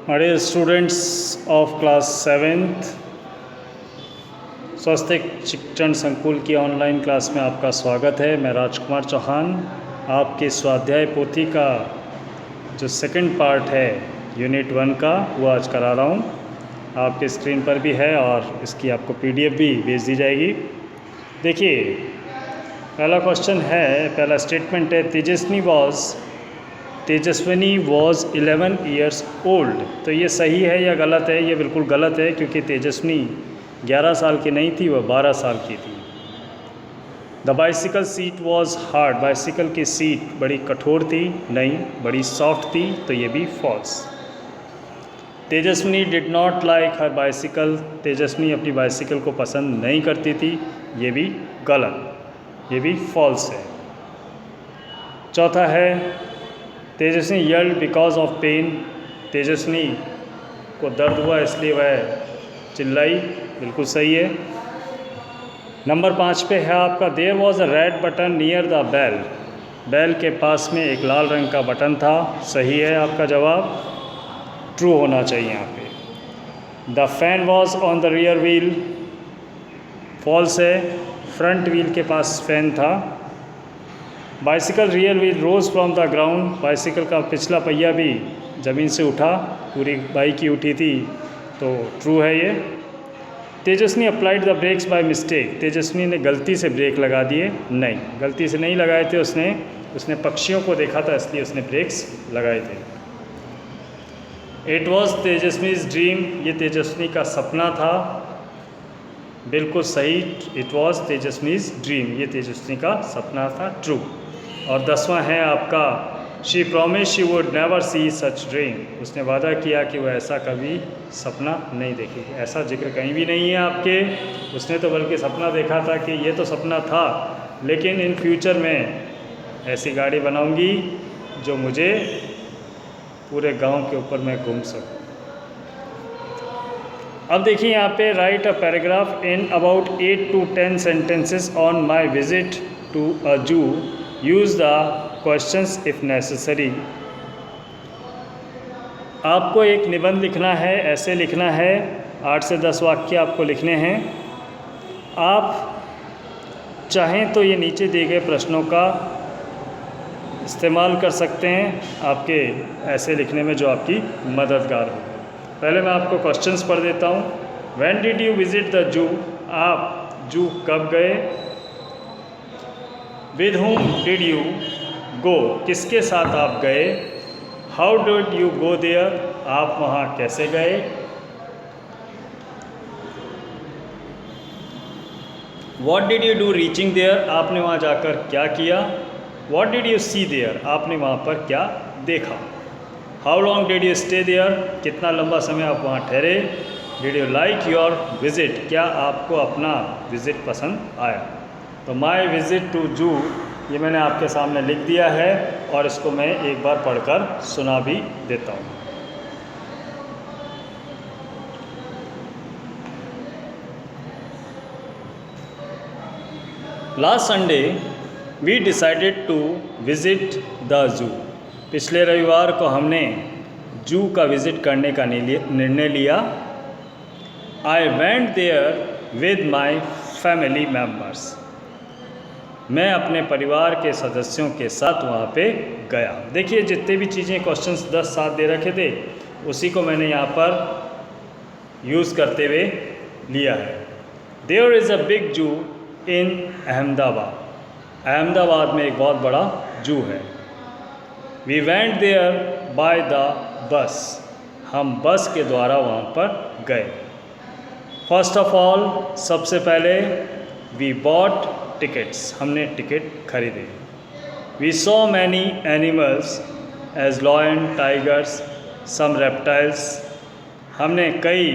Dear students of class 7th, स्वस्तिक शिक्षण संकुल की ऑनलाइन क्लास में आपका स्वागत है। मैं राजकुमार चौहान आपके स्वाध्याय पोथी का जो सेकंड पार्ट है यूनिट 1 का वो आज करा रहा हूँ। आपके स्क्रीन पर भी है और इसकी आपको पीडीएफ भी भेज दी जाएगी। देखिए, पहला क्वेश्चन है, पहला स्टेटमेंट है, तेजस्विनी वॉज 11 ईयर्स ओल्ड। तो ये सही है या गलत है? ये बिल्कुल गलत है, क्योंकि तेजस्विनी 11 साल की नहीं थी, वह 12 साल की थी। The bicycle seat was hard. Bicycle की सीट बड़ी कठोर थी, नहीं, बड़ी सॉफ्ट थी, तो ये भी false. Tejaswini did not like her bicycle. Tejaswini अपनी बाइसिकल को पसंद नहीं करती थी, ये भी गलत, ये भी फॉल्स है। चौथा है, Tejaswini yelled because of pain. Tejaswini को दर्द हुआ इसलिए वह चिल्लाई, बिल्कुल सही है। नंबर 5 पे है आपका, there was a red button near the bell. Bell के पास में एक लाल रंग का बटन था, सही है आपका जवाब, ट्रू होना चाहिए यहाँ पे। The fan was on the rear wheel, false है, फ्रंट व्हील के पास फैन था। Bicycle rear wheel rose from the ground. Bicycle का पिछला पहिया भी ज़मीन से उठा, पूरी बाइक ही उठी थी, तो ट्रू है ये। Tejaswini applied the brakes by mistake. Tejaswini ने गलती से ब्रेक लगा दिए, नहीं, गलती से नहीं लगाए थे, उसने पक्षियों को देखा था इसलिए उसने ब्रेक्स लगाए थे। It was Tejaswini's dream. ये तेजस्विनी का सपना था, बिल्कुल सही, इट वॉज तेजस्विनीज ड्रीम। ये तेजस्विनी का सपना था, ट्रू। और 10वां है आपका, she promise she would never see such dream. उसने वादा किया कि वह ऐसा कभी सपना नहीं देखेगी। ऐसा जिक्र कहीं भी नहीं है आपके। उसने तो बल्कि सपना देखा था कि ये तो सपना था, लेकिन इन फ्यूचर में ऐसी गाड़ी बनाऊंगी जो मुझे पूरे गांव के ऊपर मैं घूम सकूं। अब देखिए यहाँ पे, write a paragraph in about 8 to 10 sentences on my visit to a zoo. Use the questions if necessary. आपको एक निबंध लिखना है, ऐसे लिखना है, 8 से 10 वाक्य आपको लिखने हैं। आप चाहें तो ये नीचे दिए गए प्रश्नों का इस्तेमाल कर सकते हैं आपके ऐसे लिखने में, जो आपकी मददगार हो। पहले मैं आपको क्वेश्चंस पढ़ देता हूँ। When did you visit the zoo. आप जू कब गए? With whom did you go. किसके साथ आप गए? How did you go there. आप वहाँ कैसे गए? What did you do reaching there. आपने वहाँ जाकर क्या किया? What did you see there. आपने वहाँ पर क्या देखा? How long did you stay there. कितना लंबा समय आप वहाँ ठहरे? Did you like your visit. क्या आपको अपना विजिट पसंद आया? तो माई विजिट टू जू ये मैंने आपके सामने लिख दिया है, और इसको मैं एक बार पढ़कर सुना भी देता हूँ। Last Sunday we decided to visit the zoo. पिछले रविवार को हमने जू का विज़िट करने का निर्णय लिया। I went there with my family members. मैं अपने परिवार के सदस्यों के साथ वहाँ पे गया। देखिए, जितने भी चीज़ें क्वेश्चंस 10 7 दे रखे थे, उसी को मैंने यहाँ पर यूज़ करते हुए लिया है। देयर इज़ अ बिग जू इन अहमदाबाद। अहमदाबाद में एक बहुत बड़ा जू है। We went there by the bus. हम बस के द्वारा वहाँ पर गए। फर्स्ट ऑफ ऑल, सबसे पहले, वी बॉट टिकट्स। हमने टिकट खरीदे। We saw many animals as lion, tigers, some reptiles. हमने कई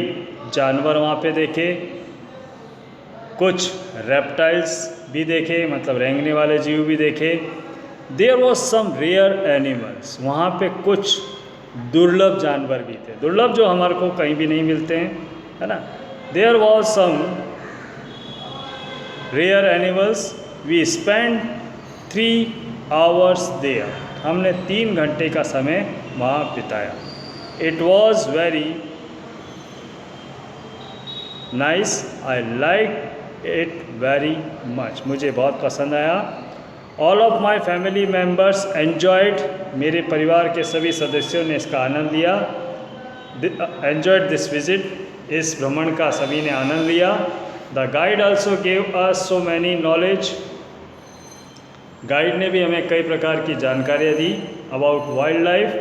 जानवर वहाँ पे देखे, कुछ रेप्टाइल्स भी देखे, मतलब रेंगने वाले जीव भी देखे। There was some rare animals. वहाँ पे कुछ दुर्लभ जानवर भी थे, दुर्लभ जो हमारे को कहीं भी नहीं मिलते हैं, है ना। There was some rare animals. We spend 3 hours there. हमने 3 घंटे का समय वहाँ बिताया। It was very nice, I like it very much, मुझे बहुत पसंद आया। All of my family members enjoyed, मेरे परिवार के सभी सदस्यों ने इसका आनंद लिया। एन्जॉयड दिस विजिट, इस भ्रमण का सभी ने आनंद लिया। The guide also gave us so many knowledge, guide ने भी हमें कई प्रकार की जानकारियाँ दी अबाउट वाइल्ड लाइफ,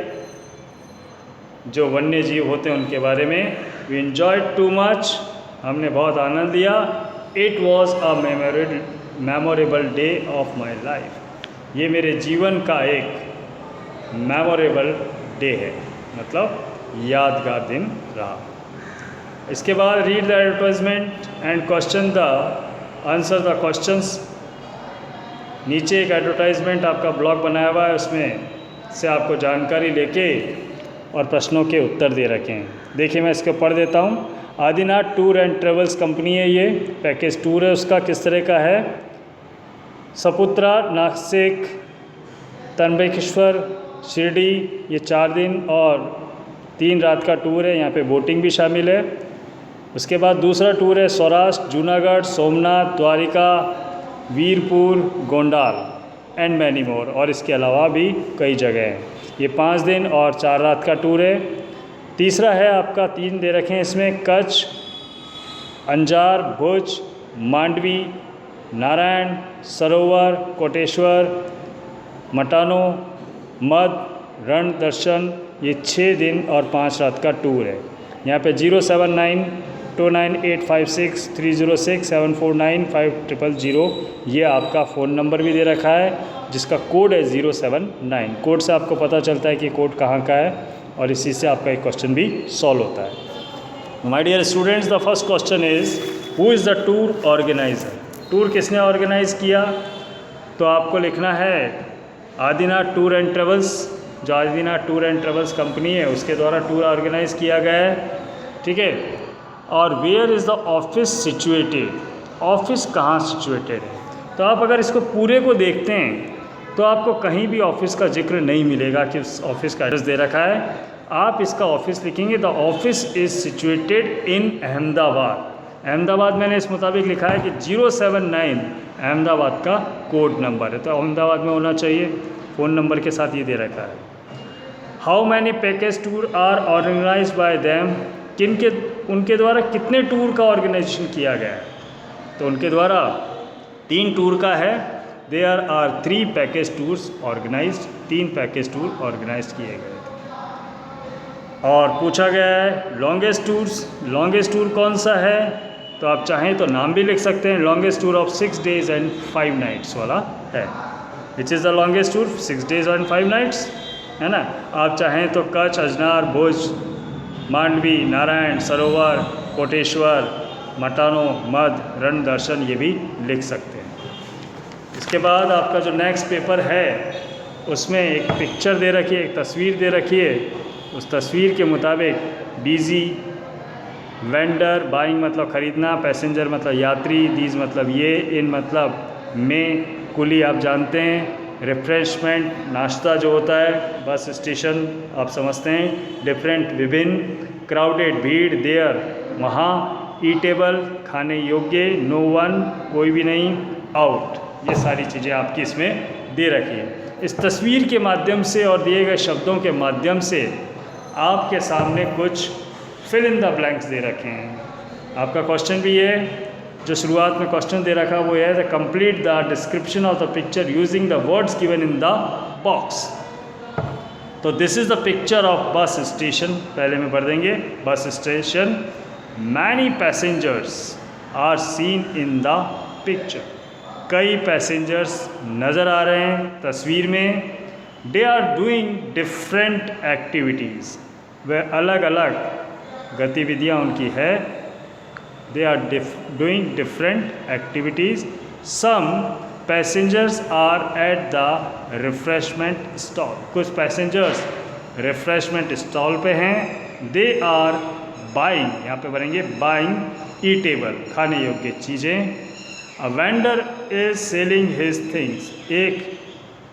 जो वन्य जीव होते हैं उनके बारे में। वी एन्जॉयड टू मच, हमने बहुत आनंद लिया। It was a memorable day of my life, ये मेरे जीवन का एक मेमोरेबल डे है, मतलब यादगार दिन रहा। इसके बाद read the advertisement and question the answer the questions. नीचे एक एडवर्टाइजमेंट आपका ब्लॉग बनाया हुआ है, उसमें से आपको जानकारी लेके और प्रश्नों के उत्तर दे रखे हैं। देखिए मैं इसको पढ़ देता हूँ। Adinath tour and travels company है, ये पैकेज टूर है उसका। किस तरह का है? सपुत्रा, नासिक, त्र्यंबकेश्वर, शिरडी, ये 4 दिन और 3 रात का टूर है। यहाँ पे बोटिंग भी शामिल है। उसके बाद दूसरा टूर है Saurashtra, Junagadh, Somnath, Dwarka, Virpur, Gondal and many more, और इसके अलावा भी कई जगह हैं। ये 5 दिन और 4 रात का टूर है। तीसरा है आपका 3 दे रखे हैं इसमें, कच्छ, अंजार, भुज, मांडवी, नारायण सरोवर, कोटेश्वर, मटानो, मद, रण दर्शन, ये 6 दिन और 5 रात का टूर है। यहाँ पे 07929856306749500 ये आपका फ़ोन नंबर भी दे रखा है, जिसका कोड है 079। कोड से आपको पता चलता है कि कोड कहाँ का है, और इसी से आपका एक क्वेश्चन भी सॉल्व होता है। My dear students, the first question is who is the tour organiser? Tour किसने ऑर्गेनाइज़ किया? तो आपको लिखना है आदिनाथ टूर एंड ट्रेवल्स, जो Adinath tour and travels company है उसके द्वारा टूर ऑर्गेनाइज़ किया गया है, ठीक है। और where is the office situated? Office कहाँ सिचुएटेड है? तो आप अगर इसको पूरे को देखते हैं तो आपको कहीं भी ऑफिस का जिक्र नहीं मिलेगा कि उस ऑफिस का एड्रेस दे रखा है। आप इसका ऑफिस लिखेंगे, the office is situated in Ahmedabad. Ahmedabad मैंने इस मुताबिक लिखा है कि 079 अहमदाबाद का कोड नंबर है, तो अहमदाबाद में होना चाहिए। फ़ोन नंबर के साथ ये दे रखा है। How many package tour are organise by them? किनके, उनके द्वारा कितने टूर का ऑर्गेनाइजेशन किया गया है? तो उनके द्वारा 3 टूर का है। There are 3 package tours organised, 3 package tour organise किए गए थे। और पूछा गया है लॉन्गेस्ट टूर्स, लॉन्गेस्ट टूर कौन सा है? तो आप चाहें तो नाम भी लिख सकते हैं। Longest tour of 6 days and 5 nights वाला है। Which is the longest tour? 6 days and 5 nights, है ना। आप चाहें तो कच्छ, अजनार, भुज, मांडवी, नारायण सरोवर, कोटेश्वर, मटानो, मद, रण दर्शन ये भी लिख सकते हैं। इसके बाद आपका जो नेक्स्ट पेपर है उसमें एक पिक्चर दे रखी है, एक तस्वीर दे रखी है। उस तस्वीर के मुताबिक बिजी, वेंडर, बाइंग मतलब ख़रीदना, पैसेंजर मतलब यात्री, दीज मतलब ये, इन मतलब में, कुली आप जानते हैं, रिफ्रेशमेंट नाश्ता जो होता है, बस स्टेशन आप समझते हैं, डिफरेंट विभिन्न, क्राउडेड भीड़, देयर वहाँ, ईटेबल खाने योग्य, नो वन कोई भी नहीं, आउट, ये सारी चीज़ें आपकी इसमें दे रखी है। इस तस्वीर के माध्यम से और दिए गए शब्दों के माध्यम से आपके सामने कुछ फिल इन द ब्लैंक्स दे रखे हैं। आपका क्वेश्चन भी है, जो शुरुआत में क्वेश्चन दे रखा वो है the complete the description of the picture using the words given in the box. तो this is the picture of bus station, पहले में पढ़ देंगे। Bus station, many passengers are seen in the picture, कई passengers नज़र आ रहे हैं तस्वीर में। They are doing different activities, वे अलग अलग गतिविधियाँ उनकी है। They are doing different activities. Some passengers are at the refreshment stall, कुछ पैसेंजर्स रिफ्रेशमेंट स्टॉल पे हैं। दे आर बाइंग, यहाँ पे भरेंगे बाइंग ईटेबल खाने योग्य चीज़ें। A vendor is selling his things, एक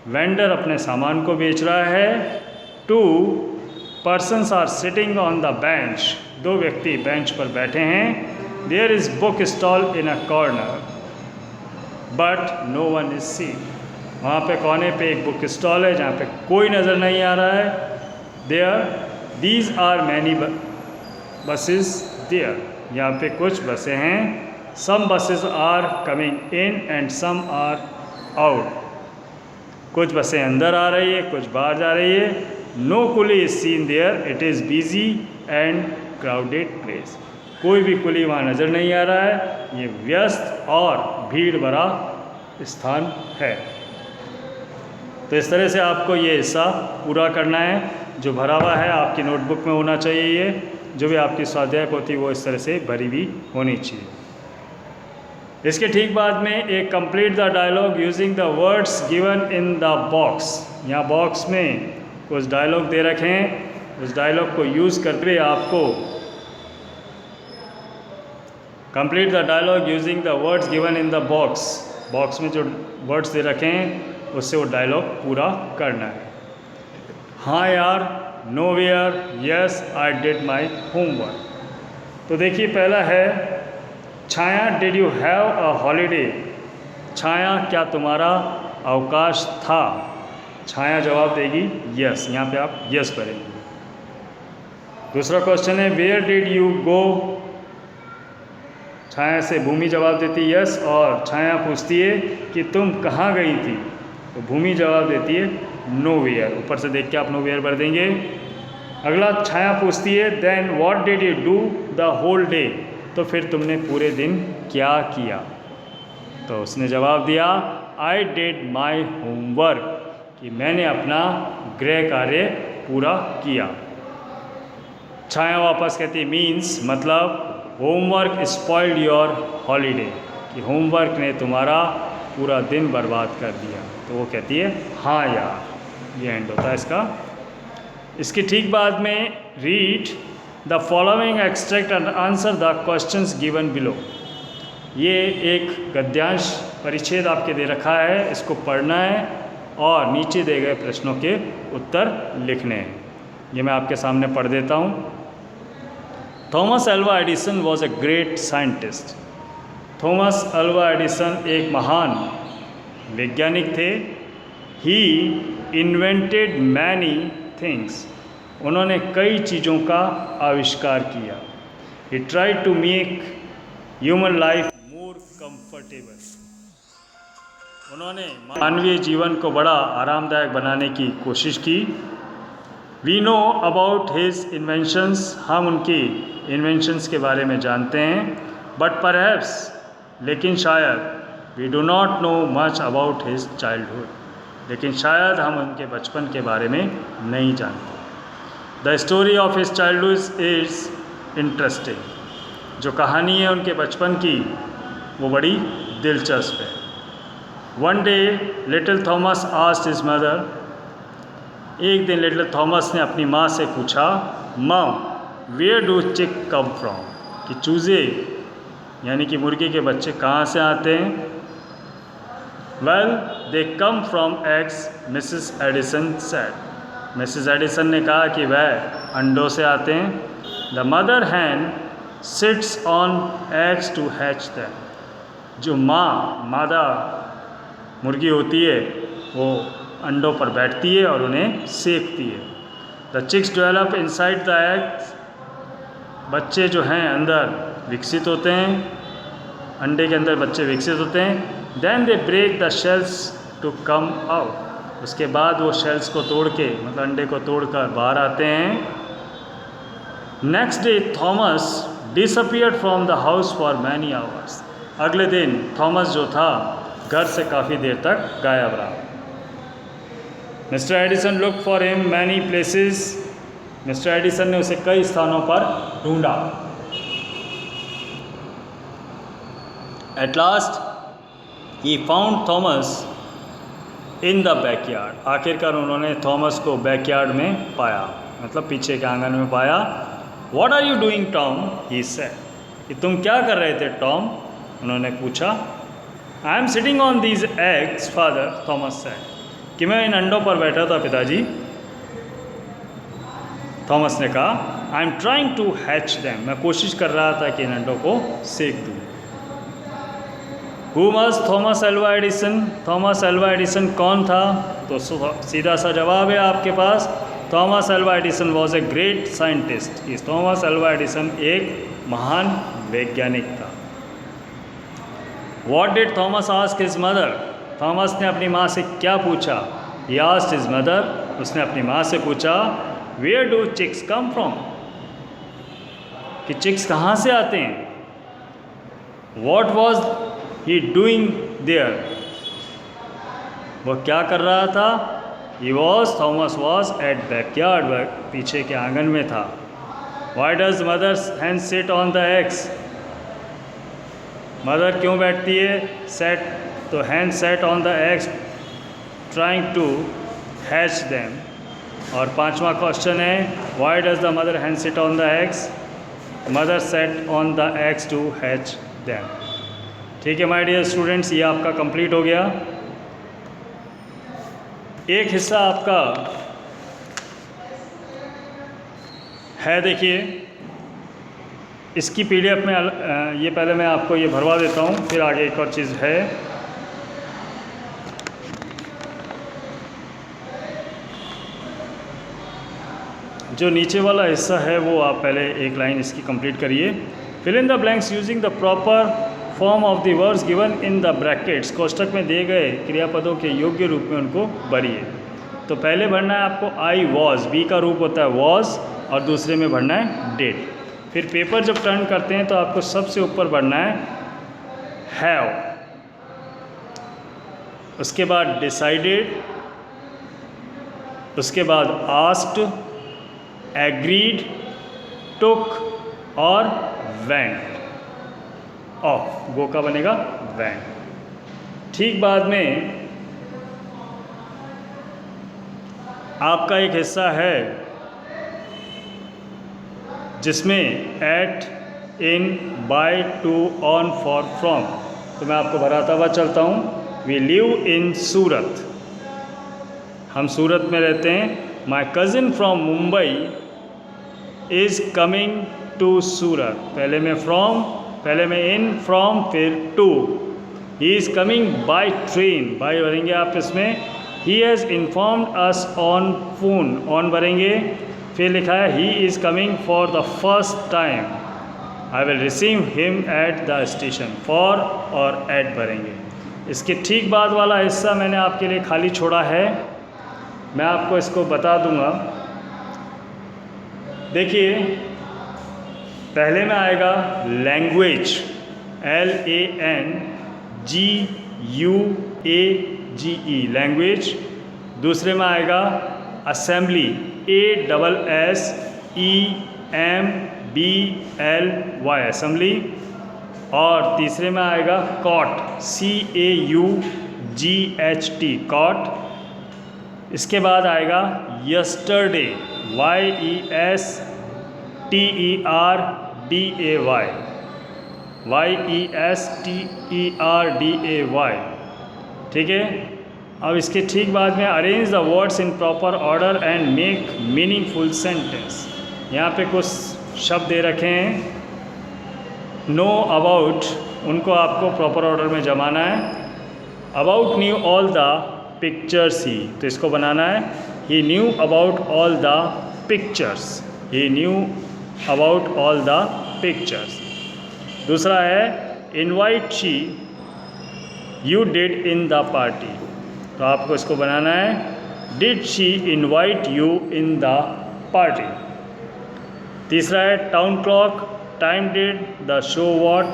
वेंडर अपने सामान को बेच रहा है। Two persons are sitting on the bench, दो व्यक्ति बेंच पर बैठे हैं। There is book stall in a corner but no one is seen, वहाँ पे कोने पे एक बुक स्टॉल है जहाँ पे कोई नज़र नहीं आ रहा है। There these are many buses there, यहाँ पे कुछ बसें हैं। Some buses are coming in and some are out, कुछ बसें अंदर आ रही है, कुछ बाहर जा रही है। No coolie is seen there, it is busy and crowded place, कोई भी कुली वहाँ नज़र नहीं आ रहा है, ये व्यस्त और भीड़ भरा स्थान है। तो इस तरह से आपको ये हिस्सा पूरा करना है, जो भरा हुआ है आपकी नोटबुक में होना चाहिए। ये जो भी आपकी स्वाध्याय होती है वो इस तरह से भरी हुई होनी चाहिए। इसके ठीक बाद में एक complete the dialogue using the words given in the box, यहाँ बॉक्स में कुछ डायलॉग दे रखे हैं, उस डायलॉग को यूज़ करते हुए आपको complete the dialogue using the words given in the box, box में जो वर्ड्स दे रखे हैं उससे वो डायलॉग पूरा करना है। हाँ यार, no where, yes I did my homework. तो देखिए पहला है Chhaya, did you have a holiday, Chhaya क्या तुम्हारा अवकाश था। छाया जवाब देगी यस, यहाँ पे आप यस करेंगे। दूसरा क्वेश्चन है वेयर डिड यू गो, छाया से भूमि जवाब देती यस, और छाया पूछती है कि तुम कहाँ गई थी, तो भूमि जवाब देती है नो वेयर, ऊपर से देख के आप नो वेयर भर देंगे। अगला छाया पूछती है then what did you do the whole day, तो फिर तुमने पूरे दिन क्या किया, तो उसने जवाब दिया आई डिड माई होमवर्क, कि मैंने अपना गृह कार्य पूरा किया। छाया वापस कहती मीन्स मतलब होमवर्क स्पॉइल्ड योर हॉलीडे, कि होमवर्क ने तुम्हारा पूरा दिन बर्बाद कर दिया, तो वो कहती है हाँ यार, ये एंड होता है इसका। इसके ठीक बाद में read the following extract and answer the questions given below, ये एक गद्यांश परिच्छेद आपके दे रखा है, इसको पढ़ना है और नीचे दिए गए प्रश्नों के उत्तर लिखने हैं। ये मैं आपके सामने पढ़ देता हूँ। Thomas Alva Edison was a great scientist, Thomas Alva Edison एक महान वैज्ञानिक थे। ही इन्वेंटेड मैनी थिंग्स, उन्होंने कई चीज़ों का आविष्कार किया। He tried to make human life more comfortable, उन्होंने मानवीय जीवन को बड़ा आरामदायक बनाने की कोशिश की। We know about his inventions, हम उनकी इन्वेंशंस के बारे में जानते हैं। बट परहैप्स, लेकिन शायद we do not know much about his childhood, लेकिन शायद हम उनके बचपन के बारे में नहीं जानते। The story of his childhood is interesting, जो कहानी है उनके बचपन की वो बड़ी दिलचस्प है। One day little Thomas asked his mother, एक दिन लिटिल थॉमस ने अपनी माँ से पूछा मॉम वेयर डू चिक कम फ्रॉम, कि चूज़े यानी कि मुर्गी के बच्चे कहाँ से आते हैं। Well they come from eggs, Mrs Edison said, Mrs Edison ने कहा कि वह अंडों से आते हैं। The mother hen sits on eggs to hatch them, जो मादा मुर्गी होती है वो अंडों पर बैठती है और उन्हें सेकती है। The chicks develop inside the eggs, बच्चे जो हैं अंदर विकसित होते हैं, अंडे के अंदर बच्चे विकसित होते हैं। Then they break the shells to come out, उसके बाद वो शेल्स को तोड़ के मतलब अंडे को तोड़कर बाहर आते हैं। Next day Thomas disappeared from the house for many hours, अगले दिन थॉमस जो था घर से काफ़ी देर तक गायब रहा। Mister Edison look for him many places, mister Edison ने उसे कई स्थानों पर ढूंढा। At last he found Thomas in the backyard, आखिरकार उन्होंने थॉमस को बैकयार्ड में पाया, मतलब पीछे के आंगन में पाया। What are you doing Tom, he said, कि तुम क्या कर रहे थे टॉम, उन्होंने पूछा। I am sitting on these eggs father, Thomas said, कि मैं इन अंडों पर बैठा था पिताजी। थॉमस ने कहा, I am trying to hatch them, मैं कोशिश कर रहा था कि इन अंडों को सेक दूँ। Who was Thomas Alva Edison? Thomas Alva Edison कौन था? तो सीधा सा जवाब है आपके पास, Thomas Alva Edison was a great scientist. Thomas Alva Edison एक महान वैज्ञानिक था। What did Thomas ask his mother? Thomas ने अपनी माँ से क्या पूछा? He asked his mother, उसने अपनी माँ से पूछा, Where do chicks come from? कि चिक्स कहाँ से आते हैं? What was he doing there? वो क्या कर रहा था? Thomas was at backyard, पीछे के आंगन में था। Why does mother's hen sit on the eggs? Mother क्यों बैठती है? सेट, तो hen sat on the eggs trying to hatch them। और पांचवा क्वेश्चन है, why does the mother hen sit on the eggs? mother sat on the eggs to hatch them। ठीक है my dear students, ये आपका complete हो गया। एक हिस्सा आपका है, देखिए इसकी पीडीएफ में ये पहले मैं आपको ये भरवा देता हूँ, फिर आगे एक और चीज़ है। जो नीचे वाला हिस्सा है वो आप पहले एक लाइन इसकी कंप्लीट करिए। Fill in the blanks using the proper form of the words given in the brackets, कोष्टक में दिए गए क्रियापदों के योग्य रूप में उनको भरिए। तो पहले भरना है आपको आई वॉज, बी का रूप होता है वॉज, और दूसरे में भरना है डिड। फिर पेपर जब टर्न करते हैं तो आपको सबसे ऊपर भरना है हैव, उसके बाद डिसाइडेड, उसके बाद आस्क्ड, एग्रीड, टुक और वेंट। ऑफ, गो का बनेगा वेंट। ठीक बाद में आपका एक हिस्सा है जिसमें at, in, by, to, on, for, from. तो मैं आपको भराता हुआ चलता हूँ। वी लिव इन सूरत, हम सूरत में रहते हैं। My cousin from Mumbai is coming to Surat, पहले में फ्रॉम, पहले में इन, फ्रॉम, फिर to. He is coming by train, by भरेंगे आप इसमें। He has informed us on phone, on भरेंगे। फिर लिखा है he is coming for the first time, I will receive him at the station. For और at भरेंगे। इसके ठीक बाद वाला हिस्सा मैंने आपके लिए खाली छोड़ा है, मैं आपको इसको बता दूंगा। देखिए पहले में आएगा लैंग्वेज, LANGUAGE, लैंग्वेज। दूसरे में आएगा असेंबली, ASSEMBLY, असेंबली। और तीसरे में आएगा कॉट, CAUGHT, कॉट। इसके बाद आएगा यस्टरडे, YESTERDAY, ठीक है। अब इसके ठीक बाद में arrange the words in proper order and make meaningful sentence. यहाँ पे कुछ शब्द दे रखे हैं, नो, अबाउट, उनको आपको प्रॉपर ऑर्डर में जमाना है। About knew all the pictures he, तो इसको बनाना है he knew about all the pictures, he knew about all the pictures. दूसरा है invite she you did in the party, तो आपको इसको बनाना है did she invite you in the party. तीसरा है town clock, time did the show what,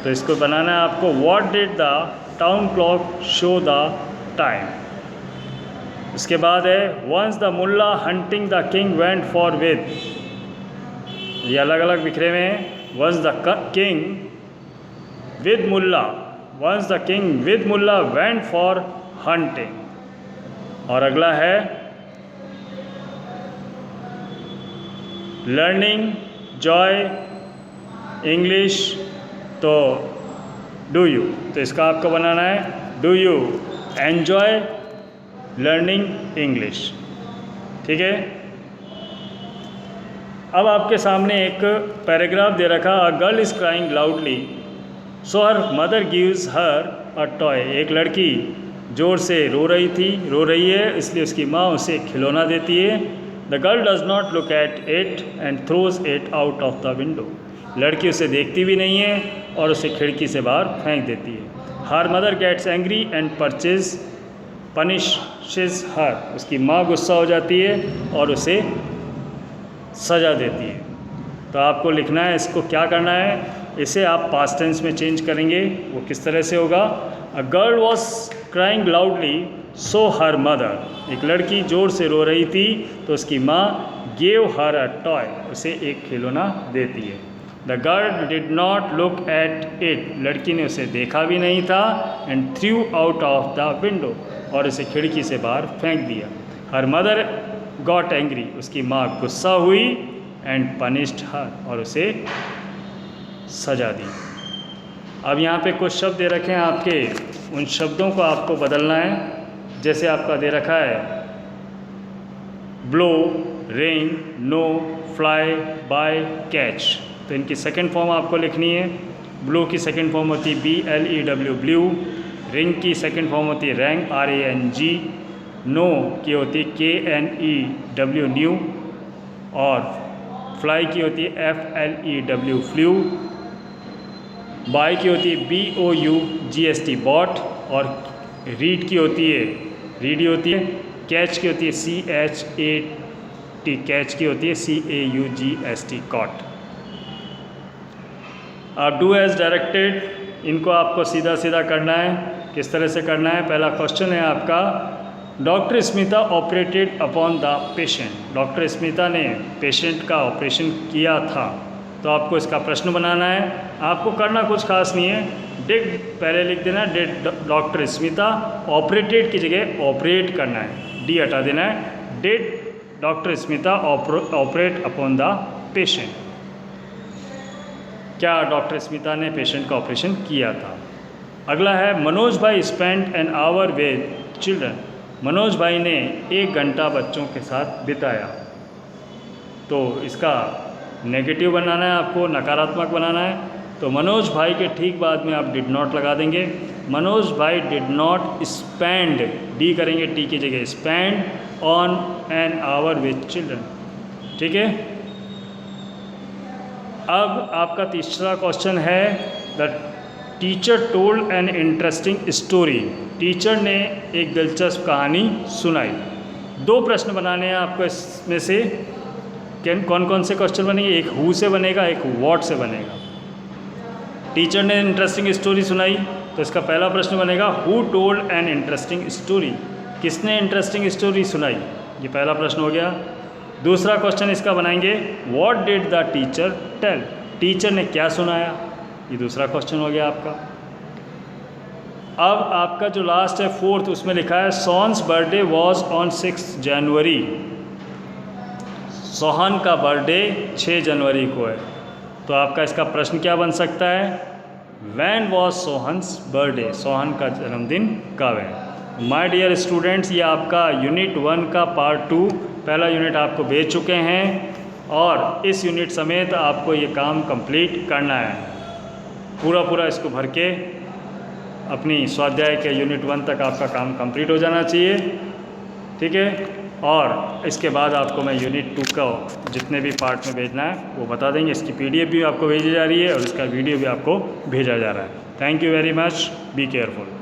तो इसको बनाना है आपको what did the town clock show the time. इसके बाद है once the mullah hunting the king went for with, ये अलग अलग बिखरे में हैं। Once the king with mullah, once the king with mullah went for hunting. और अगला है लर्निंग जॉय इंग्लिश, तो डू यू, तो इसका आपको बनाना है do you enjoy learning English, ठीक है। अब आपके सामने एक पैराग्राफ दे रखा, a girl is crying loudly so her mother gives her a toy. एक लड़की ज़ोर से रो रही है इसलिए उसकी माँ उसे एक खिलौना देती है। The girl does not look at it and throws it out of the window. लड़की उसे देखती भी नहीं है और उसे खिड़की से बाहर फेंक देती है। Her mother gets angry and punishes her. उसकी माँ गुस्सा हो जाती है और उसे सज़ा देती है। तो आपको लिखना है, इसको क्या करना है, इसे आप पास्ट टेंस में चेंज करेंगे। वो किस तरह से होगा, a girl was crying loudly so her mother. एक लड़की ज़ोर से रो रही थी तो उसकी माँ गेव हर अ टॉय, उसे एक खिलौना देती है। The girl did not look at it. लड़की ने उसे देखा भी नहीं था। And through out of the window, और उसे खिड़की से बाहर फेंक दिया। Her mother got angry. उसकी माँ गुस्सा हुई। एंड पनिश्ड हर, और उसे सजा दी। अब यहाँ पे कुछ शब्द दे रखे हैं आपके, उन शब्दों को आपको बदलना है। जैसे आपका दे रखा है blow, rain, no, fly, by, catch. तो इनकी सेकंड फॉर्म आपको लिखनी है। ब्लो की सेकंड फॉर्म होती है BLEW ब्लू। रिंग की सेकंड फॉर्म होती है रैंग RANG। नो की होती है KNEW न्यू। और फ्लाई की होती है FLEW फ्लू। बाय की होती है BOUGST बॉट। और रीड की होती है रीडी होती है। कैच की होती है CHAT, कैच की होती है CAUGST कॉट। आप डू एज डायरेक्टेड, इनको आपको सीधा सीधा करना है। किस तरह से करना है, पहला क्वेश्चन है आपका, doctor Smita operated upon the patient. Doctor Smita ने पेशेंट का ऑपरेशन किया था। तो आपको इसका प्रश्न बनाना है। आपको करना कुछ खास नहीं है, डिड पहले लिख देना, डिड डॉक्टर स्मिता। ऑपरेटेड की जगह ऑपरेट करना है, डी हटा देना है। Did doctor Smita operate upon the patient. क्या डॉक्टर स्मिता ने पेशेंट का ऑपरेशन किया था। अगला है मनोज भाई spend an hour with children. Manoj भाई ने 1 घंटा बच्चों के साथ बिताया। तो इसका नेगेटिव बनाना है, आपको नकारात्मक बनाना है। तो मनोज भाई के ठीक बाद में आप डिड नॉट लगा देंगे। मनोज भाई डिड नॉट स्पेंड, डी करेंगे टी की जगह, spend on an hour with children. ठीक है। अब आपका तीसरा क्वेश्चन है, the teacher told an interesting story. Teacher ने एक दिलचस्प कहानी सुनाई। 2 प्रश्न बनाने हैं आपको इसमें से। कौन कौन से क्वेश्चन बनेंगे, एक हु से बनेगा, एक व्हाट से बनेगा। टीचर ने इंटरेस्टिंग स्टोरी सुनाई, तो इसका पहला प्रश्न बनेगा who told an interesting story. किसने इंटरेस्टिंग स्टोरी सुनाई, ये पहला प्रश्न हो गया। दूसरा क्वेश्चन इसका बनाएंगे what did the teacher tell. Teacher ने क्या सुनाया, ये दूसरा क्वेश्चन हो गया आपका। अब आपका जो लास्ट है 4th, उसमें लिखा है सोहन्स बर्थडे वॉज ऑन 6 जनवरी। सोहन का बर्थडे 6 जनवरी को है। तो आपका इसका प्रश्न क्या बन सकता है, when was Sohan's birthday. Sohan का जन्मदिन कब है। माय डियर स्टूडेंट्स, ये आपका यूनिट 1 का पार्ट 2 पहला यूनिट आपको भेज चुके हैं और इस यूनिट समेत आपको ये काम कंप्लीट करना है। पूरा इसको भर के अपनी स्वाध्याय के यूनिट 1 तक आपका काम कंप्लीट हो जाना चाहिए। ठीक है। और इसके बाद आपको मैं यूनिट 2 का जितने भी पार्ट में भेजना है वो बता देंगे। इसकी PDF भी आपको भेजी जा रही है और इसका वीडियो भी आपको भेजा जा रहा है। Thank you very much, be careful.